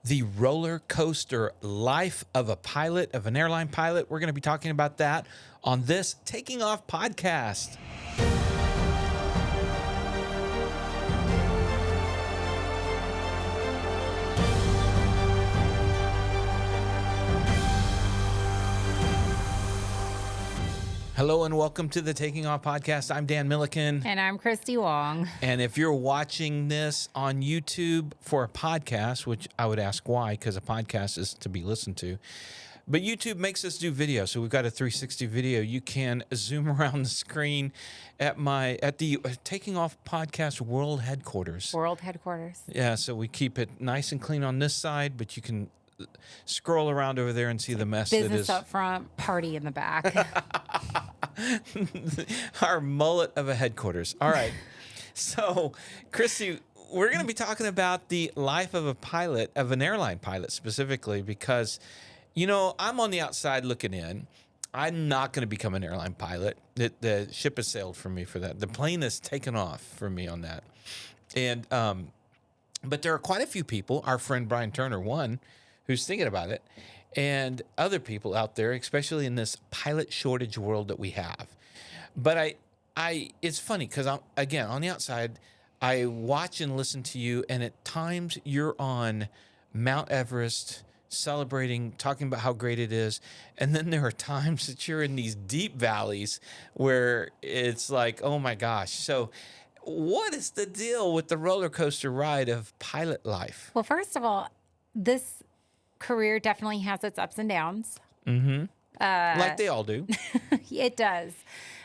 the roller coaster life of a pilot, of an airline pilot. We're going to be talking about that on this Taking Off podcast. Hello and welcome to the Taking Off podcast. I'm Dan Milliken. And I'm Christy Wong. And if you're watching this on YouTube for a podcast, which I would ask why, because a podcast is to be listened to, but YouTube makes us do video. So we've got a 360 video. You can zoom around the screen at the Taking Off podcast world headquarters. World headquarters. Yeah, so we keep it nice and clean on this side, but you can scroll around over there and see the mess that is. Business up front, party in the back. Our mullet of a headquarters. All right. So, Christy, we're going to be talking about the life of a pilot, of an airline pilot specifically, because, you know, I'm on the outside looking in. I'm not going to become an airline pilot. The ship has sailed for me for that. The plane has taken off for me on that. And, but there are quite a few people, our friend Brian Turner, one, who's thinking about it, and other people out there, especially in this pilot shortage world that we have. But it's funny because again, on the outside, I watch and listen to you, and at times you're on Mount Everest celebrating, talking about how great it is. And then there are times that you're in these deep valleys where it's like, oh my gosh. So what is the deal with the roller coaster ride of pilot life? Well, first of all, this career definitely has its ups and downs. Mm-hmm. Like they all do. It does.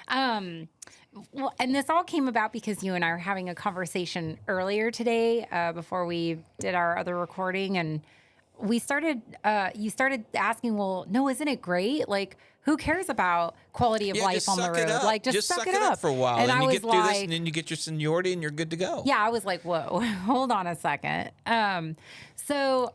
Well, and this all came about because you and I were having a conversation earlier today before we did our other recording, and we started. You started asking, "Well, no, isn't it great? Like, who cares about quality of life on the road? Like, just suck it up for a while, and I you was get through this, and then you get your seniority, and you're good to go." Yeah, I was like, "Whoa, hold on a second." So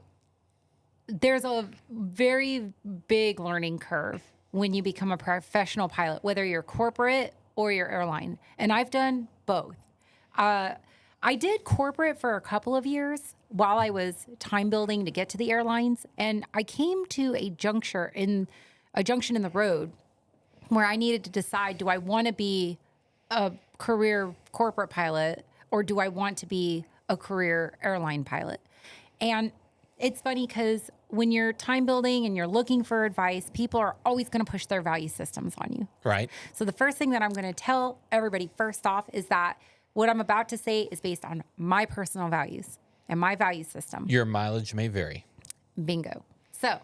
there's a very big learning curve when you become a professional pilot, whether you're corporate or you're airline. And I've done both. I did corporate for a couple of years while I was time building to get to the airlines. And I came to a junction in the road where I needed to decide, do I want to be a career corporate pilot or do I want to be a career airline pilot? And it's funny because when you're time building and you're looking for advice, people are always going to push their value systems on you. Right. So the first thing that I'm going to tell everybody first off is that what I'm about to say is based on my personal values and my value system. Your mileage may vary. Bingo. So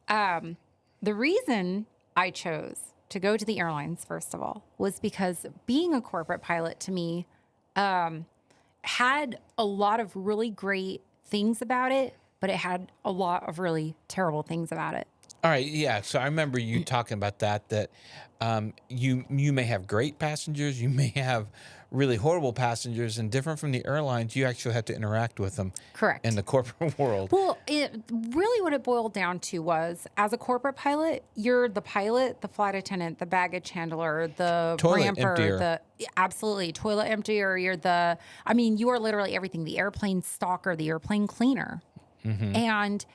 the reason I chose to go to the airlines, first of all, was because being a corporate pilot to me had a lot of really great things about it, but it had a lot of really terrible things about it. All right, yeah. So I remember you talking about that you may have great passengers, you may have really horrible passengers, and different from the airlines, you actually have to interact with them. Correct. In the corporate world. Well, really what it boiled down to was, as a corporate pilot, you're the pilot, the flight attendant, the baggage handler, the toilet ramper, emptier. Absolutely, toilet emptier. You are literally everything, the airplane stalker, the airplane cleaner. Mm-hmm. And,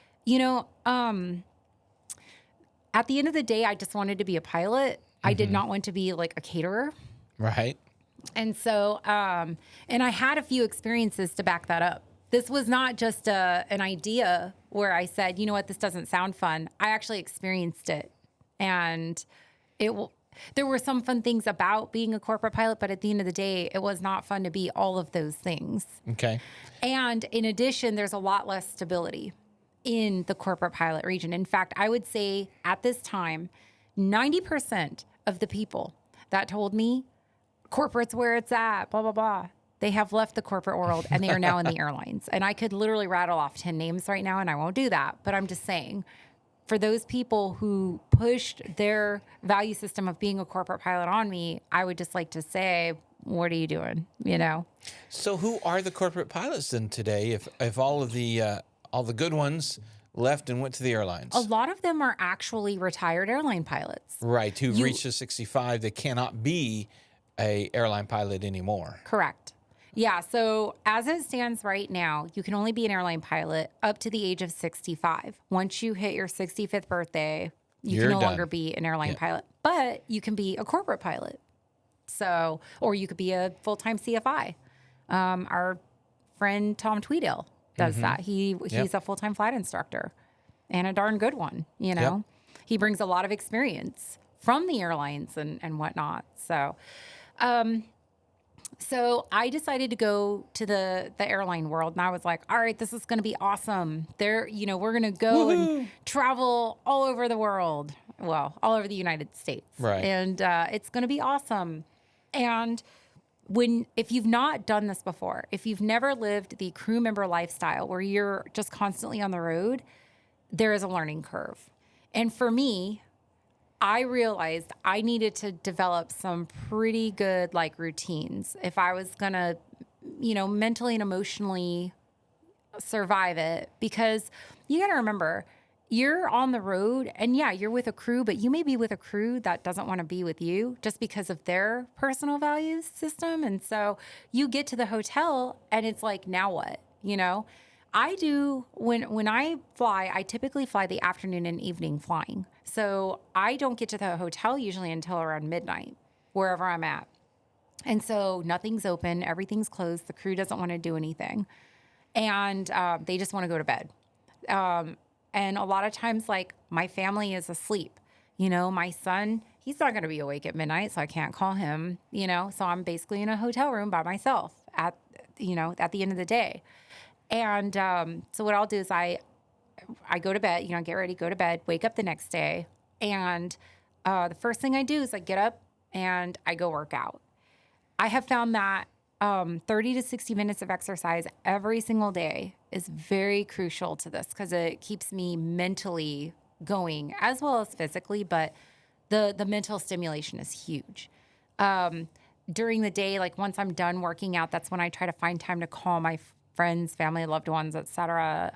at the end of the day, I just wanted to be a pilot. Mm-hmm. I did not want to be like a caterer. Right. And so, and I had a few experiences to back that up. This was not just an idea where I said, you know what, this doesn't sound fun. I actually experienced it. And there were some fun things about being a corporate pilot, but at the end of the day, it was not fun to be all of those things. Okay. And in addition, there's a lot less stability in the corporate pilot region. In fact, I would say at this time, 90% of the people that told me corporate's where it's at, blah, blah, blah, they have left the corporate world and they are now in the airlines. And I could literally rattle off 10 names right now, and I won't do that. But I'm just saying, for those people who pushed their value system of being a corporate pilot on me, I would just like to say, what are you doing? So who are the corporate pilots then today? If all of the good ones left and went to the airlines, a lot of them are actually retired airline pilots. Right, who've reached the 65, they cannot be a airline pilot anymore. Correct. Yeah. So as it stands right now, you can only be an airline pilot up to the age of 65. Once you hit your 65th birthday, you You're can no done. longer be an airline Yeah. pilot, but you can be a corporate pilot. So, or you could be a full-time CFI. Our friend Tom Tweedale does that. He's a full-time flight instructor and a darn good one, you know. He brings a lot of experience from the airlines and whatnot. So I decided to go to the airline world, and I was like, all right, this is going to be awesome. We're going to go and travel all over the world. Well, all over the United States. Right. And it's going to be awesome. And if you've not done this before, if you've never lived the crew member lifestyle where you're just constantly on the road, there is a learning curve. And for me, I realized I needed to develop some pretty good routines if I was going to, mentally and emotionally survive it, because you got to remember, you're on the road and you're with a crew, but you may be with a crew that doesn't want to be with you just because of their personal values system. And so you get to the hotel and it's like, now what, I do when I fly, I typically fly the afternoon and evening flying. So I don't get to the hotel usually until around midnight, wherever I'm at. And so nothing's open, everything's closed. The crew doesn't want to do anything. And they just want to go to bed. And a lot of times, my family is asleep. My son, he's not going to be awake at midnight, so I can't call him, So I'm basically in a hotel room by myself at the end of the day. And so what I'll do is I go to bed, get ready, go to bed, wake up the next day. And the first thing I do is I get up and I go work out. I have found that 30 to 60 minutes of exercise every single day is very crucial to this, because it keeps me mentally going as well as physically, but the mental stimulation is huge. During the day, once I'm done working out, that's when I try to find time to call my friends, family, loved ones, etc.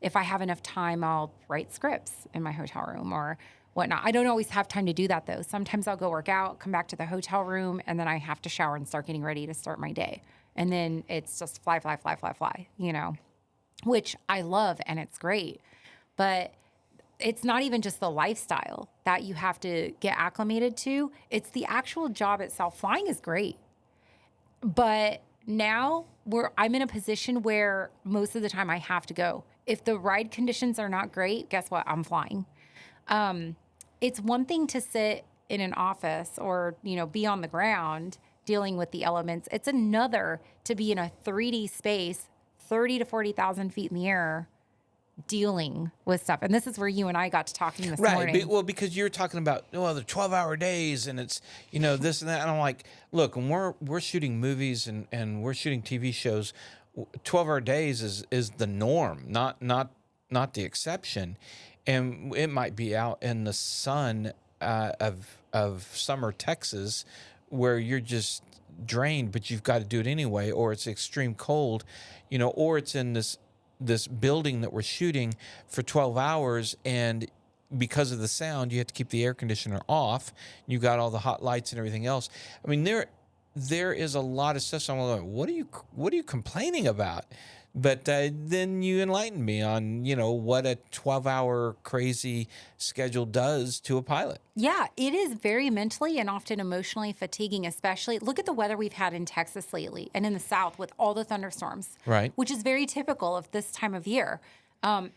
If I have enough time, I'll write scripts in my hotel room or whatnot. I don't always have time to do that, though. Sometimes I'll go work out, come back to the hotel room, and then I have to shower and start getting ready to start my day. And then it's just fly, which I love, and it's great. But it's not even just the lifestyle that you have to get acclimated to. It's the actual job itself. Flying is great. But now I'm in a position where most of the time I have to go. If the ride conditions are not great, guess what? I'm flying. It's one thing to sit in an office or, be on the ground dealing with the elements. It's another to be in a 3D space, 30 to 40,000 feet in the air, dealing with stuff. And this is where you and I got to talking this morning. Right. Well, because you're talking about, the 12-hour days and it's, this and that. And I'm like, look, when we're shooting movies and we're shooting TV shows, 12-hour days is the norm, not the exception. And it might be out in the sun of summer Texas where you're just drained, but you've got to do it anyway, or it's extreme cold, or it's in this building that we're shooting for 12 hours, and because of the sound, you have to keep the air conditioner off. You got all the hot lights and everything else. I mean, there is a lot of stuff. So I'm like, what are you complaining about? But then you enlightened me on, what a 12-hour crazy schedule does to a pilot. Yeah, it is very mentally and often emotionally fatiguing, especially look at the weather we've had in Texas lately and in the South with all the thunderstorms, right? Which is very typical of this time of year.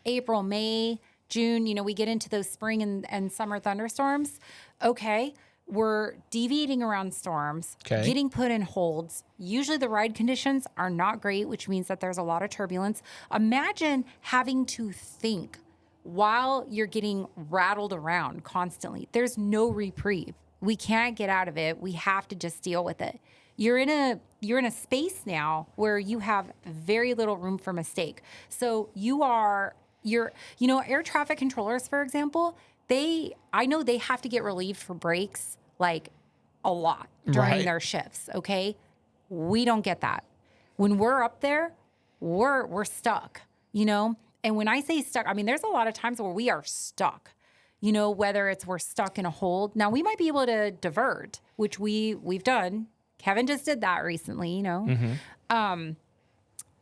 April, May, June, we get into those spring and summer thunderstorms. Okay. We're deviating around storms, getting put in holds. Usually the ride conditions are not great, which means that there's a lot of turbulence. Imagine having to think while you're getting rattled around constantly. There's no reprieve. We can't get out of it. We have to just deal with it. You're in a space now where you have very little room for mistake. So air traffic controllers, for example, I know they have to get relieved for breaks a lot during their shifts. Okay. We don't get that. When we're up there, we're stuck, and when I say stuck, I mean, there's a lot of times where we are stuck, whether it's we're stuck in a hold. Now we might be able to divert, which we've done Kevin just did that recently, Mm-hmm.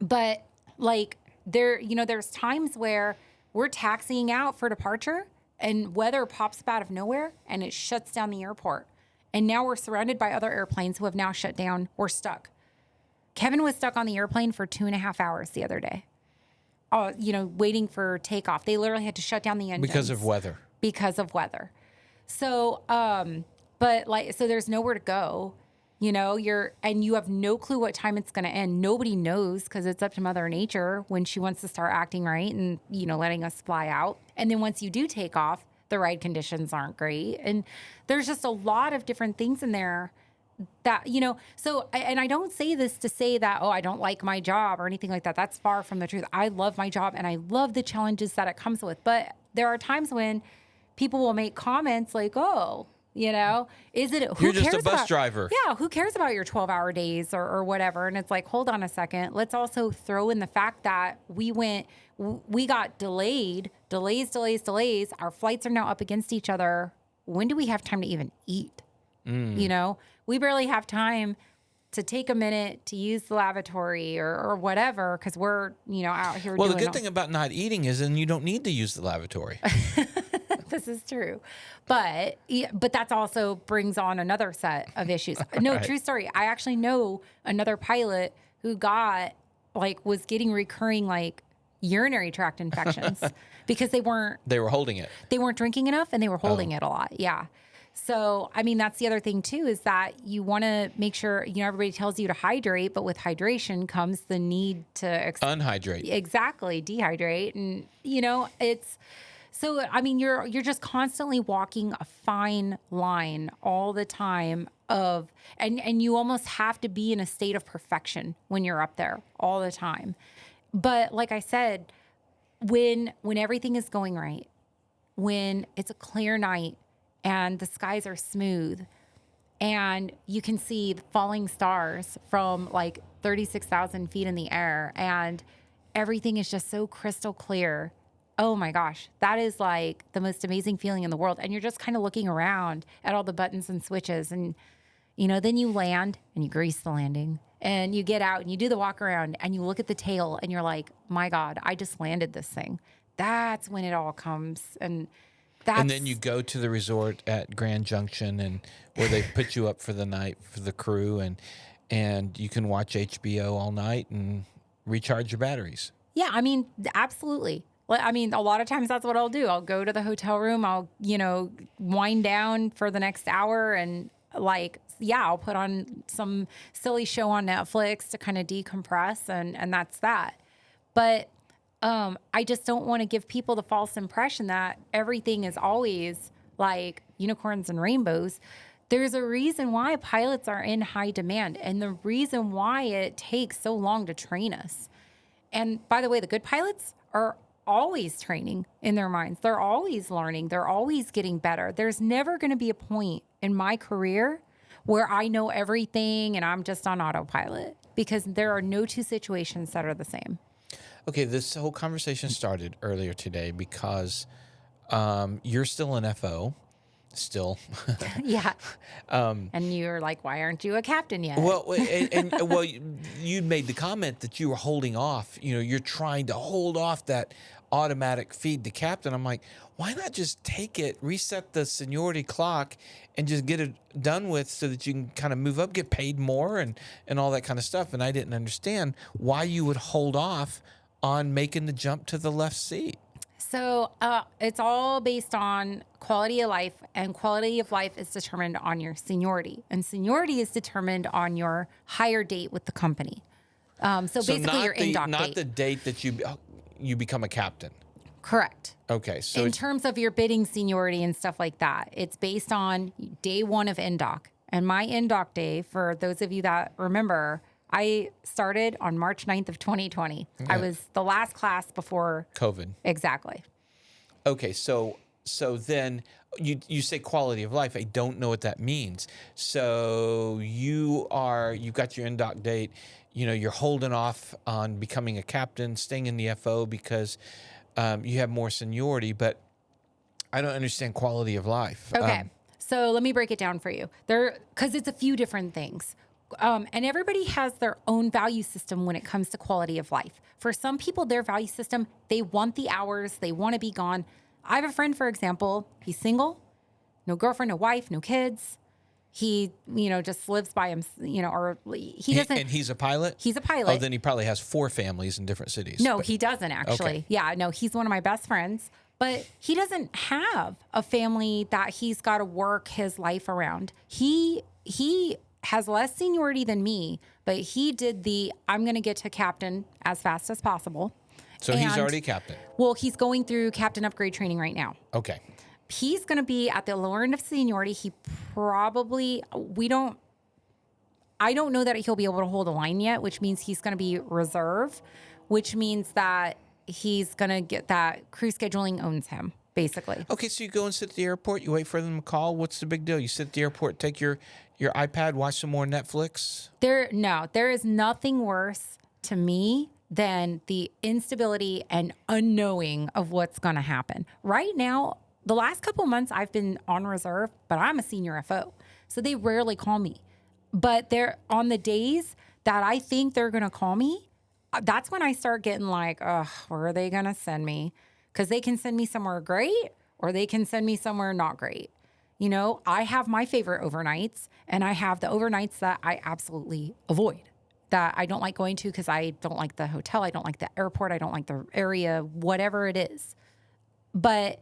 But like there's times where we're taxiing out for departure and weather pops up out of nowhere and it shuts down the airport. And now we're surrounded by other airplanes who have now shut down. We're stuck. Kevin was stuck on the airplane for 2.5 hours the other day. Waiting for takeoff. They literally had to shut down the engines. Because of weather. Because of weather. So, so there's nowhere to go. And you have no clue what time it's going to end. Nobody knows because it's up to Mother Nature when she wants to start acting right and, letting us fly out. And then once you do take off, the ride conditions aren't great. And there's just a lot of different things in there that, and I don't say this to say that, I don't like my job or anything like that. That's far from the truth. I love my job and I love the challenges that it comes with. But there are times when people will make comments like, is it, you're just a bus driver. Yeah. Who cares about your 12-hour days or whatever? And it's like, hold on a second. Let's also throw in the fact that we got delays. Our flights are now up against each other. When do we have time to even eat? We barely have time to take a minute to use the lavatory or whatever because we're, out here Well, doing the good thing about not eating is then you don't need to use the lavatory. This is true. But that's also brings on another set of issues. No, Right. True story. I actually know another pilot who was getting recurring urinary tract infections because they were holding it. They weren't drinking enough and they were holding it a lot. Yeah. So, that's the other thing too, is that you want to make sure, everybody tells you to hydrate, but with hydration comes the need to unhydrate. Exactly. Dehydrate. And, you're just constantly walking a fine line all the time and you almost have to be in a state of perfection when you're up there all the time. But like I said, when everything is going right, when it's a clear night and the skies are smooth and you can see the falling stars from 36,000 feet in the air and everything is just so crystal clear. Oh my gosh, that is the most amazing feeling in the world. And you're just kind of looking around at all the buttons and switches and, then you land and you grease the landing and you get out and you do the walk around and you look at the tail and you're like, my God, I just landed this thing. That's when it all comes. And then you go to the resort at Grand Junction and where they put you up for the night for the crew and you can watch HBO all night and recharge your batteries. Yeah, absolutely. A lot of times that's what I'll do. I'll go to the hotel room. I'll, wind down for the next hour and I'll put on some silly show on Netflix to kind of decompress and that's that. But I just don't want to give people the false impression that everything is always like unicorns and rainbows. There's a reason why pilots are in high demand and the reason why it takes so long to train us. And by the way, the good pilots are always training in their minds. They're always learning. They're always getting better. There's never going to be a point in my career where I know everything and I'm just on autopilot because there are no two situations that are the same. Okay, this whole conversation started earlier today because you're still an FO. Still. Yeah. And you're like, why aren't you a captain yet? Well, you made the comment that you were holding off. You're trying to hold off that automatic feed to captain. I'm like, why not just take it, reset the seniority clock, and just get it done with so that you can kind of move up, get paid more, and all that kind of stuff. And I didn't understand why you would hold off on making the jump to the left seat. So it's all based on quality of life, and quality of life is determined on your seniority, and seniority is determined on your hire date with the company. So basically, your in-dock date. Not the date that you become a captain. Correct. Okay, so in terms of your bidding seniority and stuff like that, it's based on day one of in-dock. And my in-dock day, for those of you that remember, I started on March 9th of 2020. Yeah. I was the last class before COVID. Exactly. Okay, so then you say quality of life. I don't know what that means. So you've got your in-dock date. You're holding off on becoming a captain, staying in the FO because you have more seniority. But I don't understand quality of life. Okay, so let me break it down for you. Because it's a few different things. And everybody has their own value system when it comes to quality of life. For some people, their value system, they want the hours, they want to be gone. I have a friend, for example, he's single, no girlfriend, no wife, no kids. He, just lives by him, or he doesn't. And he's a pilot? He's a pilot. Oh, then he probably has 4 families in different cities. No, he doesn't actually. Okay. Yeah, no, he's one of my best friends, but he doesn't have a family that he's got to work his life around. He has less seniority than me, but he did I'm going to get to captain as fast as possible. So he's already captain. Well, he's going through captain upgrade training right now. Okay. He's going to be at the lower end of seniority. He probably, I don't know that he'll be able to hold a line yet, which means he's going to be reserve, which means that he's going to get that crew scheduling owns him, basically. Okay, so you go and sit at the airport, you wait for them to call. What's the big deal? You sit at the airport, take your iPad, watch some more Netflix? There is nothing worse to me than the instability and unknowing of what's going to happen. Right now, the last couple of months I've been on reserve, but I'm a senior FO. So they rarely call me. But they're on the days that I think they're going to call me, that's when I start getting like, where are they going to send me? Because they can send me somewhere great or they can send me somewhere not great. I have my favorite overnights and I have the overnights that I absolutely avoid, that I don't like going to because I don't like the hotel. I don't like the airport. I don't like the area, whatever it is. But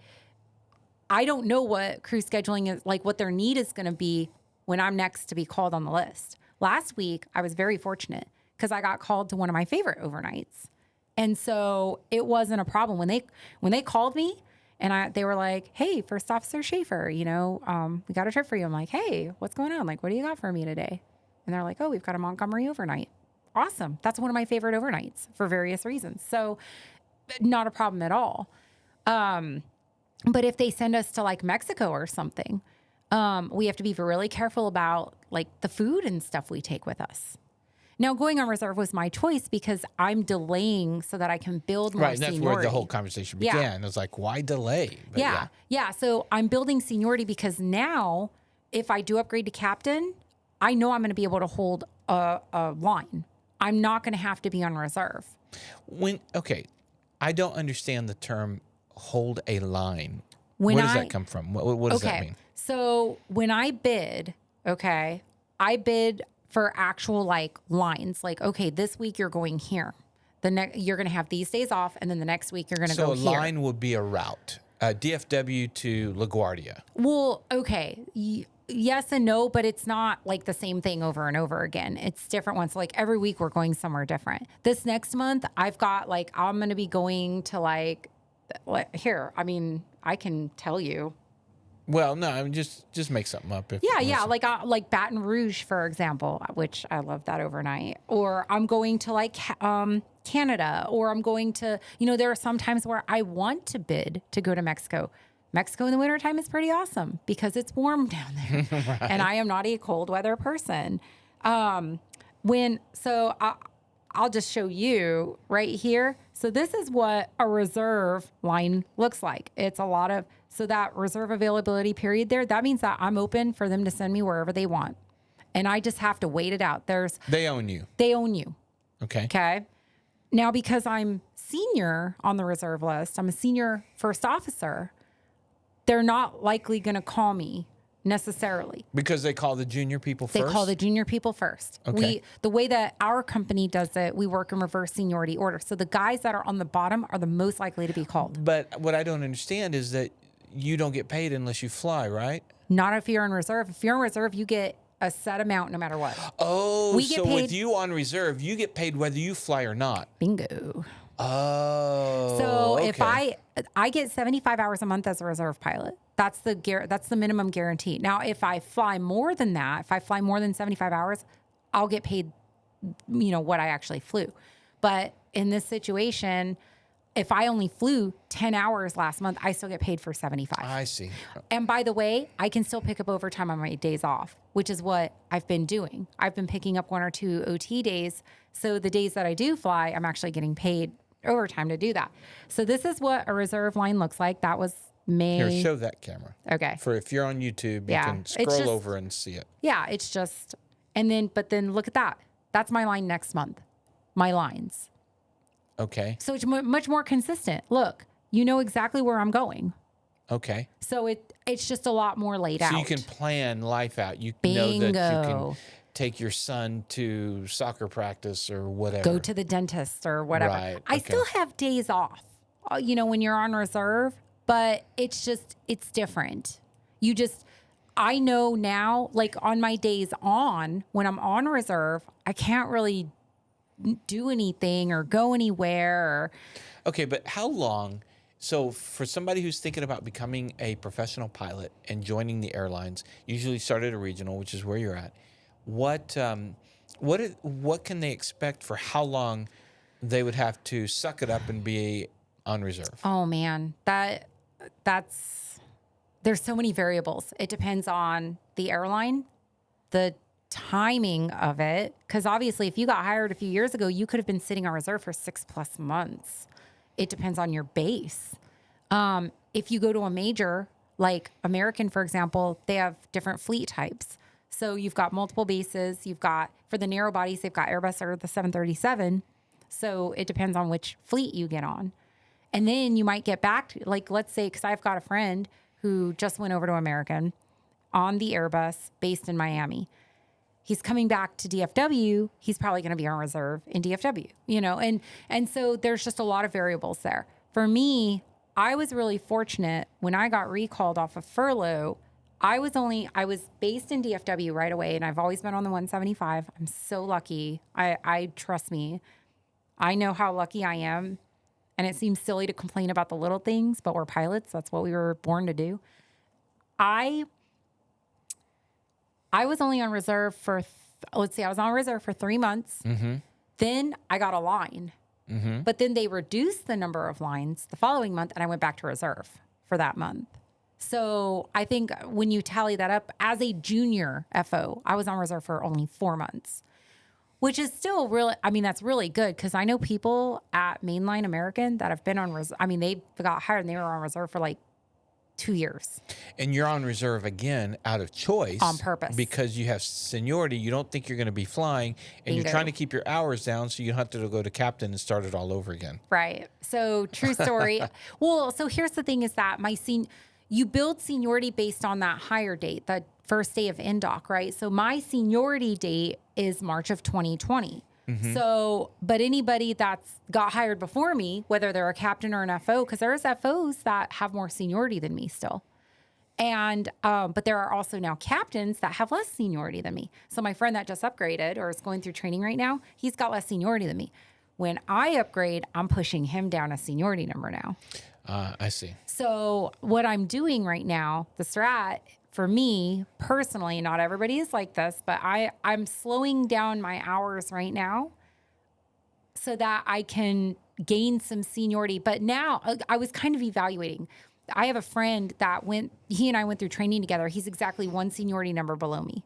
I don't know what crew scheduling is like, what their need is going to be when I'm next to be called on the list. Last week, I was very fortunate because I got called to one of my favorite overnights. And so it wasn't a problem. When they called me and they were like, hey, First Officer Schaefer, we got a trip for you. I'm like, hey, what's going on? Like, what do you got for me today? And they're like, oh, we've got a Montgomery overnight. Awesome. That's one of my favorite overnights for various reasons. So not a problem at all. But if they send us to like Mexico or something, we have to be really careful about like the food and stuff we take with us. Now, going on reserve was my choice because I'm delaying so that I can build more right, and that's seniority. where the whole conversation began. Yeah. It was like, why delay? But yeah. So I'm building seniority because now if I do upgrade to captain, I know I'm going to be able to hold a line. I'm not going to have to be on reserve. I don't understand the term hold a line. Where does that come from? What does that mean? So when I bid, I bid for actual like lines. Like, okay, this week you're going here. You're going to have these days off, and then the next week you're going to go here. So a line would be a route, DFW to LaGuardia. Well, okay. Yes and no, but it's not like the same thing over and over again. It's different ones. Like every week we're going somewhere different. This next month I've got like, I'm going to be going to like here. I mean, I can tell you. Well, no, I mean, just make something up. Like Baton Rouge, for example, which I love that overnight. Or I'm going to like Canada, or I'm going to, there are some times where I want to bid to go to Mexico. Mexico in the wintertime is pretty awesome because it's warm down there. Right. And I am not a cold weather person. I'll just show you right here. So this is what a reserve line looks like. It's a lot of, so that reserve availability period there, that means that I'm open for them to send me wherever they want. And I just have to wait it out. They own you. They own you. Okay. Okay. Now, because I'm senior on the reserve list, I'm a senior first officer, they're not likely going to call me necessarily. Because they call the junior people first? They call the junior people first. Okay. The way that our company does it, we work in reverse seniority order. So the guys that are on the bottom are the most likely to be called. But what I don't understand is that you don't get paid unless you fly, right? Not if you're in reserve. If you're in reserve, you get a set amount no matter what. Oh, with you on reserve, you get paid whether you fly or not. Bingo. Oh. So if I get 75 hours a month as a reserve pilot, that's the minimum guarantee. Now, if I fly more than that, if I fly more than 75 hours, I'll get paid, what I actually flew. But in this situation, if I only flew 10 hours last month, I still get paid for 75. I see. And by the way, I can still pick up overtime on my days off, which is what I've been doing. I've been picking up 1 or 2 OT days. So the days that I do fly, I'm actually getting paid overtime to do that. So this is what a reserve line looks like. That was May. Here, show that camera. Okay. For if you're on YouTube, you can scroll over and see it. Yeah, it's just But then look at that. That's my line next month. My lines. Okay. So it's much more consistent. Look, you know exactly where I'm going. Okay. So it's just a lot more laid out. So you can plan life out. You Bingo. know that you can take your son to soccer practice or whatever. Go to the dentist or whatever. Right. I still have days off, when you're on reserve, but it's different. I know now, like on my days when I'm on reserve, I can't really do anything or go anywhere. Okay, but how long? So for somebody who's thinking about becoming a professional pilot and joining the airlines, usually start at a regional, which is where you're at. What can they expect for how long they would have to suck it up and be on reserve? Oh man, there's so many variables. It depends on the airline, the timing of it. Because obviously, if you got hired a few years ago, you could have been sitting on reserve for 6+ months. It depends on your base. If you go to a major, like American, for example, they have different fleet types. So you've got multiple bases. For the narrow bodies, they've got Airbus or the 737. So it depends on which fleet you get on. And then you might get back to, like, let's say, because I've got a friend who just went over to American on the Airbus based in Miami. He's coming back to DFW. He's probably going to be on reserve in DFW, and so there's just a lot of variables there. For me, I was really fortunate when I got recalled off of furlough. I was based in DFW right away, and I've always been on the 175. I'm so lucky. I trust me. I know how lucky I am. And it seems silly to complain about the little things, but we're pilots. That's what we were born to do. I was only on reserve for, I was on reserve for 3 months. Mm-hmm. Then I got a line. Mm-hmm. But then they reduced the number of lines the following month, and I went back to reserve for that month. So I think when you tally that up, as a junior FO, I was on reserve for only 4 months. Which is still really, that's really good because I know people at Mainline American that have been on reserve. They got hired and they were on reserve for like 2 years. And you're on reserve again out of choice. On purpose. Because you have seniority. You don't think you're going to be flying and You're trying to keep your hours down so you don't have to go to captain and start it all over again. Right. So true story. Well, so here's the thing is that you build seniority based on that hire date, the first day of NDOC, right? So my seniority date is March of 2020. Mm-hmm. So, but anybody that's got hired before me, whether they're a captain or an FO, because there's FOs that have more seniority than me still. And, but there are also now captains that have less seniority than me. So my friend that just upgraded or is going through training right now, he's got less seniority than me. When I upgrade, I'm pushing him down a seniority number now. I see. So what I'm doing right now, the strat for me personally, not everybody is like this, but I'm slowing down my hours right now so that I can gain some seniority. But now I was kind of evaluating. I have a friend that he and I went through training together. He's exactly one seniority number below me.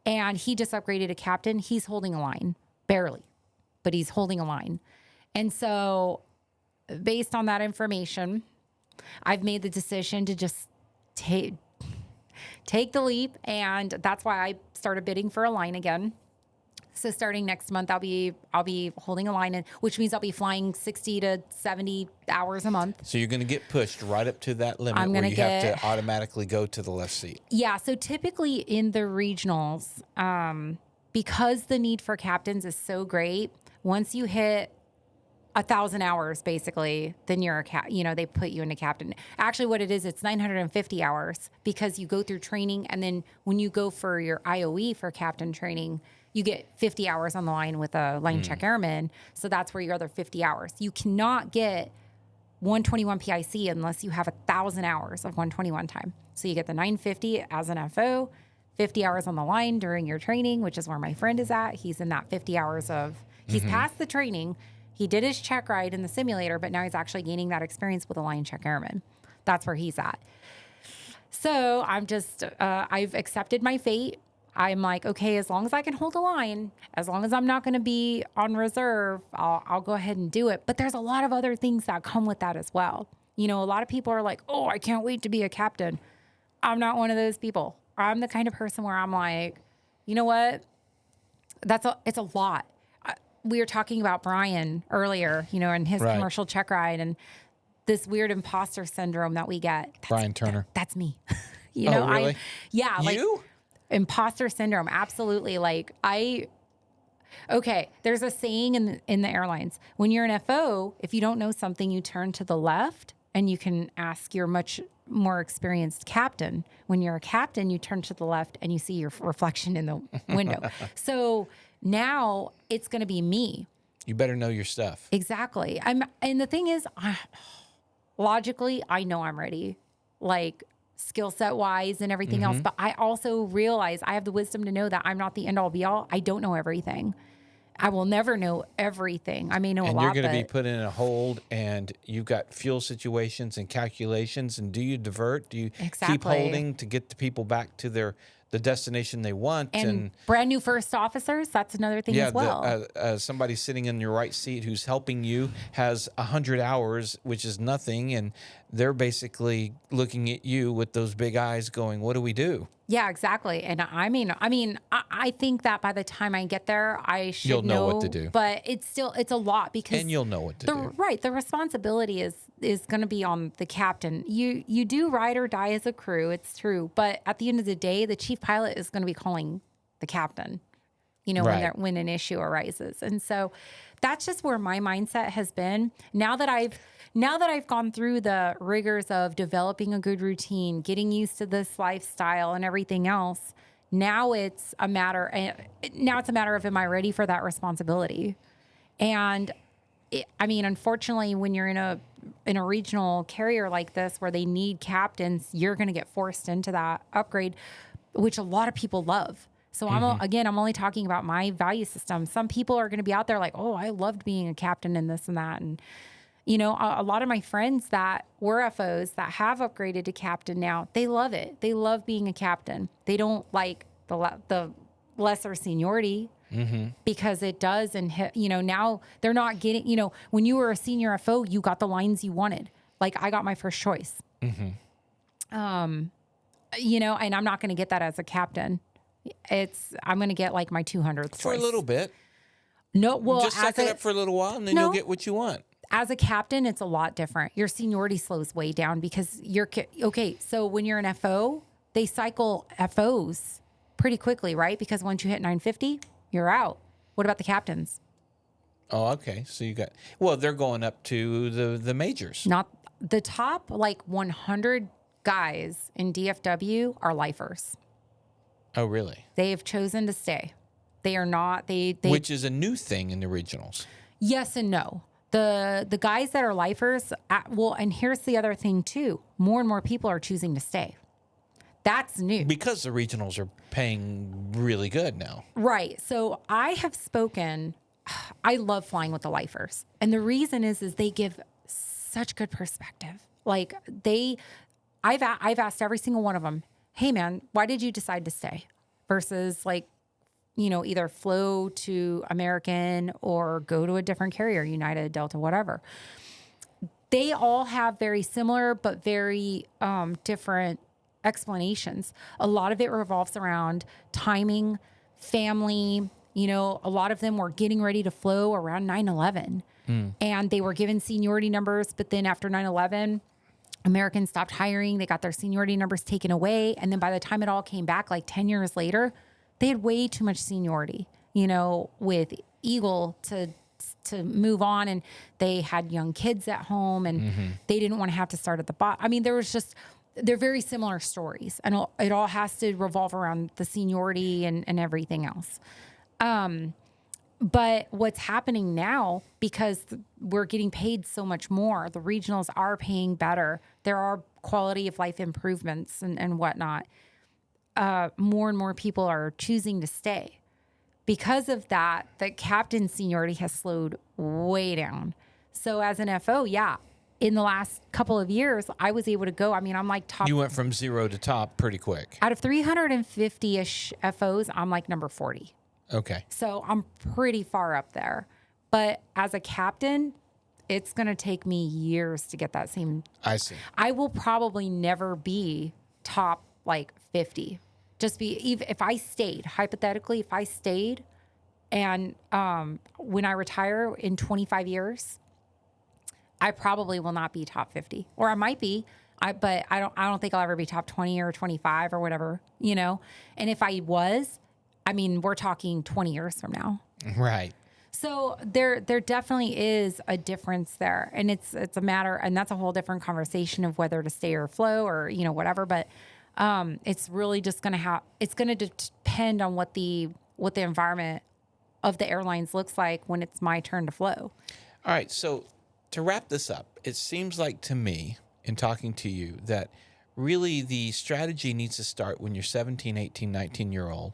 And he just upgraded to captain. He's holding a line, barely, but he's holding a line. And so based on that information, I've made the decision to just take the leap. And that's why I started bidding for a line again. So starting next month, I'll be holding a line, which means I'll be flying 60 to 70 hours a month. So you're going to get pushed right up to that limit where you have to automatically go to the left seat. Yeah. So typically in the regionals, because the need for captains is so great, once you hit 1,000 hours, basically, then you're they put you into captain. Actually, what it is, it's 950 hours because you go through training. And then when you go for your IOE for captain training, you get 50 hours on the line with a line check airman. So that's where your other 50 hours. You cannot get 121 PIC unless you have 1,000 hours of 121 time. So you get the 950 as an FO, 50 hours on the line during your training, which is where my friend is at. He's in that 50 hours he's passed the training. He did his check ride in the simulator, but now he's actually gaining that experience with a line check airman. That's where he's at. So I'm just, I've accepted my fate. I'm like, okay, as long as I can hold a line, as long as I'm not going to be on reserve, I'll go ahead and do it. But there's a lot of other things that come with that as well. A lot of people are like, oh, I can't wait to be a captain. I'm not one of those people. I'm the kind of person where I'm like, you know what? it's a lot. We were talking about Brian earlier, and his Right. commercial check ride and this weird imposter syndrome that we get. Brian Turner. That's me. Oh, really? Like imposter syndrome. Absolutely. Okay, there's a saying in the airlines. When you're an FO, if you don't know something, you turn to the left and you can ask your much more experienced captain. When you're a captain, you turn to the left and you see your reflection in the window. So now it's going to be me. You better know your stuff. Exactly. And the thing is, logically, I know I'm ready, like skill set wise and everything else. But I also realize I have the wisdom to know that I'm not the end all be all. I don't know everything. I will never know everything. I may know a lot, and you're going to be put in a hold, and you've got fuel situations and calculations. And do you divert? Do you keep holding to get the people back to the destination they want? And brand new first officers, that's another thing as well. Somebody sitting in your right seat who's helping you has 100 hours, which is nothing, and they're basically looking at you with those big eyes going, what do we do? Yeah, exactly. And I think that by the time I get there, I should You'll know what to do. But it's a lot because and you'll know what to do. Right. The responsibility is going to be on the captain. You do ride or die as a crew. It's true. But at the end of the day, the chief pilot is going to be calling the captain, Right. when an issue arises. And so that's just where my mindset has been. Now that I've gone through the rigors of developing a good routine, getting used to this lifestyle and everything else, now it's a matter of, am I ready for that responsibility? And unfortunately, when you're in a regional carrier like this, where they need captains, you're going to get forced into that upgrade, which a lot of people love. So I'm only talking about my value system. Some people are going to be out there like, oh, I loved being a captain and this and that. And, a lot of my friends that were FOs that have upgraded to captain now, they love it. They love being a captain. They don't like the lesser seniority because it does. And, now they're not getting, when you were a senior FO, you got the lines you wanted. Like I got my first choice. And I'm not going to get that as a captain. I'm going to get like my 200th For choice. a little bit. No, well, just suck it up for a little while and then you'll get what you want. As a captain, it's a lot different. Your seniority slows way down because so when you're an FO, they cycle FOs pretty quickly, right? Because once you hit 950, you're out. What about the captains? Oh, okay. So they're going up to the majors. Not the top, like 100 guys in DFW are lifers. Oh, really? They have chosen to stay. They are not, which is a new thing in the regionals. Yes and no. The guys that are lifers, and here's the other thing too. More and more people are choosing to stay. That's new. Because the regionals are paying really good now. Right. So I have spoken, I love flying with the lifers. And the reason is they give such good perspective. Like I've asked every single one of them, hey man, why did you decide to stay? Versus either flow to American or go to a different carrier, United, Delta, whatever. They all have very similar but very different explanations. A lot of it revolves around timing, family. A lot of them were getting ready to flow around 9/11. And they were given seniority numbers, but then after 9/11, Americans stopped hiring. They got their seniority numbers taken away. And then by the time it all came back, like 10 years later, they had way too much seniority, with Eagle to move on. And they had young kids at home and they didn't want to have to start at the bottom. They're very similar stories, and it all has to revolve around the seniority and everything else. But what's happening now, because we're getting paid so much more, the regionals are paying better. There are quality of life improvements and whatnot. More and more people are choosing to stay. Because of that, the captain seniority has slowed way down. So as an FO, in the last couple of years, I was able to go. I'm like top. You went from 0 to top pretty quick. Out of 350-ish FOs, I'm like number 40. Okay. So I'm pretty far up there. But as a captain, it's going to take me years to get that same. I see. I will probably never be top like 50. If I stayed, hypothetically, And when I retire in 25 years, I probably will not be top 50, or I might be. But I don't think I'll ever be top 20 or 25 or whatever, you know? And if I was, I mean, we're talking 20 years from now. Right. So there definitely is a difference there. And it's a matter, and that's a whole different conversation of whether to stay or flow or, you know, whatever. But it's really just going to it's going to depend on what the environment of the airlines looks like when it's my turn to flow. All right. So to wrap this up, it seems like to me, in talking to you, that really the strategy needs to start when you're 17, 18, 19-year-old.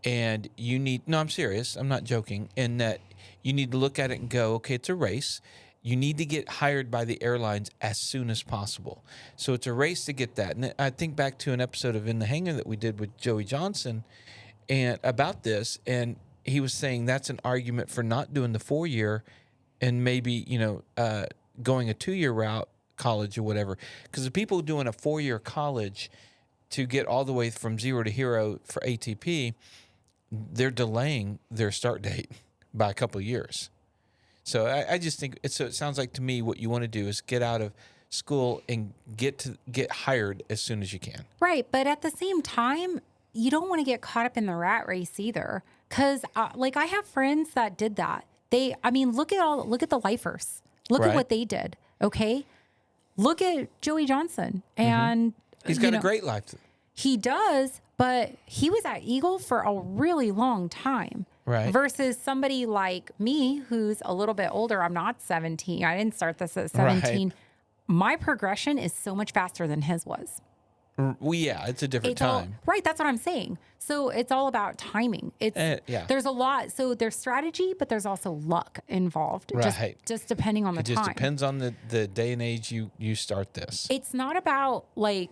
And you need, no, I'm serious. I'm not joking. And that you need to look at it and go, okay, it's a race. You need to get hired by the airlines as soon as possible. So it's a race to get that. And I think back to an episode of In the Hangar that we did with Joey Johnson and about this. And he was saying that's an argument for not doing the 4-year and maybe, going a 2-year route, college or whatever. Because the people doing a 4-year college to get all the way from 0 to hero for ATP, they're delaying their start date by a couple of years. So I just think it sounds like to me what you want to do is get out of school and get hired as soon as you can. Right, but at the same time, you don't want to get caught up in the rat race either. Because I have friends that did that. Look at the lifers. Look at what they did. Okay. Look at Joey Johnson, and he's got a great life. He does, but he was at Eagle for a really long time. Right. Versus somebody like me, who's a little bit older. I'm not 17. I didn't start this at 17. Right. My progression is so much faster than his was. Well, yeah, it's a different time. Right, that's what I'm saying. So it's all about timing. There's a lot. So there's strategy, but there's also luck involved. Right. Just depending on the time. It just depends on the day and age you start this. It's not about what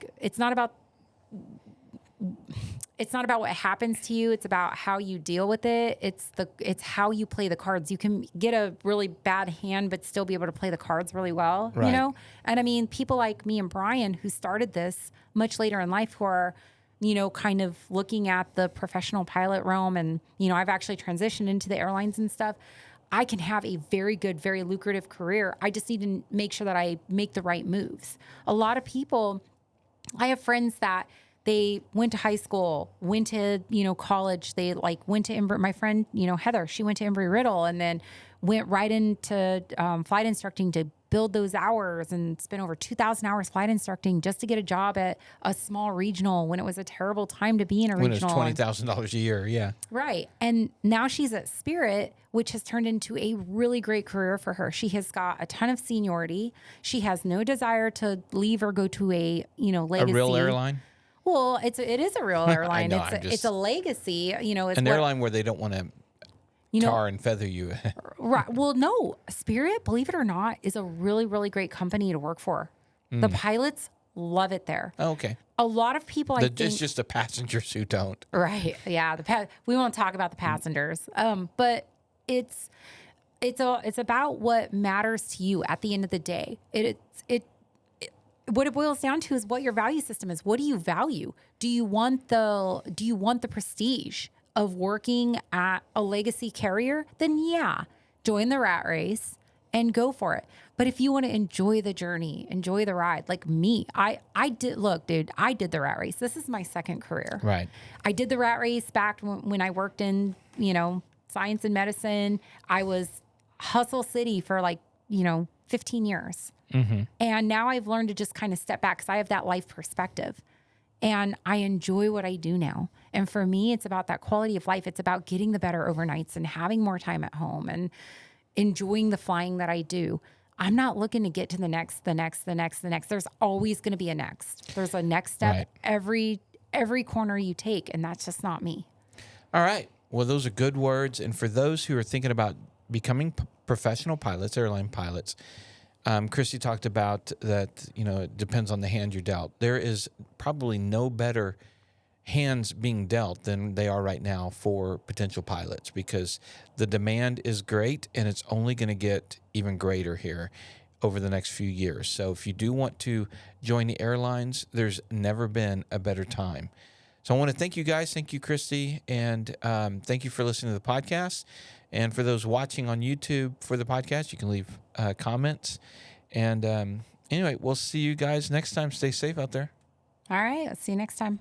happens to you. It's about how you deal with it. It's how you play the cards. You can get a really bad hand, but still be able to play the cards really well, right. You know? And I mean, people like me and Brian, who started this much later in life, who are, kind of looking at the professional pilot realm. And, I've actually transitioned into the airlines and stuff. I can have a very good, very lucrative career. I just need to make sure that I make the right moves. A lot of people, I have friends that they went to high school, went to, college. They went to my friend, Heather, she went to Embry-Riddle and then went right into flight instructing to build those hours and spent over 2,000 hours flight instructing just to get a job at a small regional when it was a terrible time to be in a regional. When it was $20,000 a year, yeah. Right. And now she's at Spirit, which has turned into a really great career for her. She has got a ton of seniority. She has no desire to leave or go to a, legacy. A real airline? Well, it is a real airline. I know, it's a legacy, It's an airline where they don't want to tar and feather you. Right. Well, no, Spirit, believe it or not, is a really, really great company to work for. The pilots love it there. Oh, okay. A lot of people, I think, it's just the passengers who don't. Right. Yeah. We won't talk about the passengers. But it's about what matters to you at the end of the day. What it boils down to is what your value system is. What do you value? Do you want the prestige of working at a legacy carrier? Then yeah, join the rat race and go for it. But if you want to enjoy the journey, enjoy the ride, like me, I did the rat race. This is my second career. Right. I did the rat race back when I worked in, science and medicine. I was hustle city for 15 years. Mm-hmm. And now I've learned to just kind of step back because I have that life perspective and I enjoy what I do now. And for me, it's about that quality of life. It's about getting the better overnights and having more time at home and enjoying the flying that I do. I'm not looking to get to the next. There's always going to be a next. There's a next step every corner you take. And that's just not me. All right. Well, those are good words. And for those who are thinking about becoming professional pilots, airline pilots, Christy talked about that, it depends on the hand you're dealt. There is probably no better hands being dealt than they are right now for potential pilots because the demand is great and it's only going to get even greater here over the next few years. So if you do want to join the airlines, there's never been a better time. So I want to thank you guys. Thank you, Christy. And thank you for listening to the podcast. And for those watching on YouTube for the podcast, you can leave comments. And anyway, we'll see you guys next time. Stay safe out there. All right. I'll see you next time.